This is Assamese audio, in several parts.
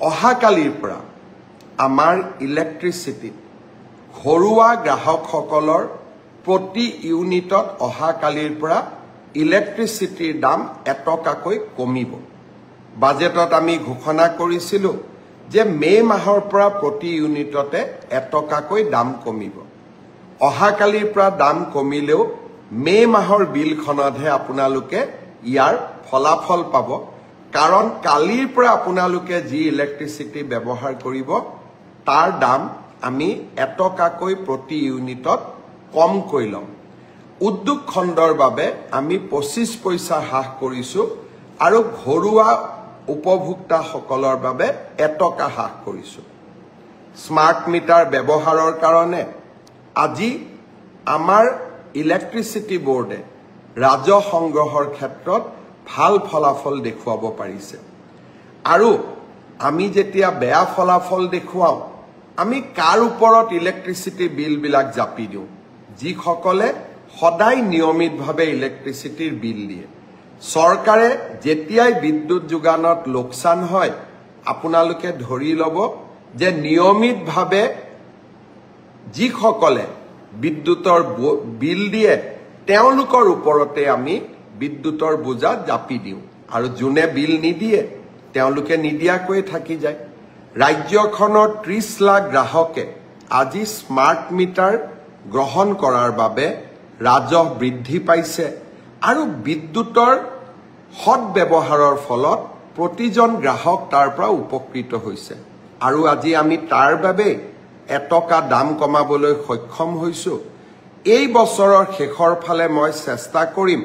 অহাকালিৰ পৰা আমাৰ ইলেক্ট্ৰিচিটি ঘৰুৱা গ্ৰাহকসকলৰ প্ৰতি ইউনিটত অহাকালিৰ পৰা ইলেক্ট্ৰিচিটিৰ দাম 1 টকাকৈ কমিব বাজেটত আমি ঘোষণা কৰিছিলো যে মে মাহৰ পৰা প্ৰতি ইউনিটতে 1 টকাকৈ দাম কমিব অহাকালিৰ পৰা দাম কমিলেও মে মাহৰ বিলখনতহে আপোনালোকে ইয়াৰ ফলাফল পাব কাৰণ কালিৰ পৰা আপোনালোকে যি ইলেক্ট্ৰিচিটি ব্যৱহাৰ কৰিব তাৰ দাম আমি 1 টকাকৈ প্ৰতি ইউনিটত কম কৈ লম উদ্যোগ খণ্ডৰ বাবে আমি 25 পইচা হ্ৰাস কৰিছো আৰু ঘৰুৱা উপভোক্তাসকলৰ বাবে 1 টকা হ্ৰাস কৰিছো স্মাৰ্ট মিটাৰ ব্যৱহাৰৰ কাৰণে আজি আমাৰ ইলেক্ট্ৰিচিটি বোৰ্ডে ৰাজহ সংগ্ৰহৰ ক্ষেত্ৰত ভাল ফলাফল দেখুৱাব পাৰিছে আৰু আমি যেতিয়া বেয়া ফলাফল দেখুৱাও আমি কাৰ ওপৰত ইলেক্ট্ৰিচিটি বিল বিলাক জাপি দিও যিসকলে সদায় নিয়মিতভাৱে ইলেক্ট্ৰিচিটিৰ বিল দিয়ে চৰকাৰে যেতিয়াই বিদ্যুৎ যোগানত লোকসান হয় আপোনালোকে ধৰি লব যে নিয়মিতভাৱে যিসকলে বিদ্যুতৰ বিল দিয়ে তেওঁলোকৰ ওপৰতে আমি বিদ্যুতৰ বোজা জাপি দিও আৰু যোনে বিল নিদিয়ে তেওঁলোকে নিদিয়াকৈ থাকি যায় ৰাজ্যখনৰ 30 লাখ গ্ৰাহকে আজি স্মাৰ্ট মিটাৰ গ্ৰহণ কৰাৰ বাবে ৰাজহ বৃদ্ধি পাইছে আৰু বিদ্যুতৰ সৎ ব্যৱহাৰৰ ফলত প্ৰতিজন গ্ৰাহক তাৰ পৰা উপকৃত হৈছে আৰু আজি আমি তাৰ বাবে 1 টকা দাম কমাবলৈ সক্ষম হৈছো এই বছৰৰ শেষৰ ফালে মই চেষ্টা কৰিম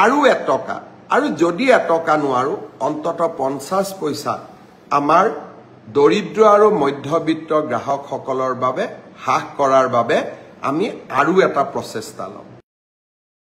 আৰু 1 টকা আৰু যদি 1 টকা নোৱাৰো অন্তত 50 পইচা আমাৰ দৰিদ্ৰ আৰু মধ্যবিত্ত গ্ৰাহকসকলৰ বাবে হ্ৰাস কৰাৰ বাবে আমি আৰু এটা প্ৰচেষ্টা লম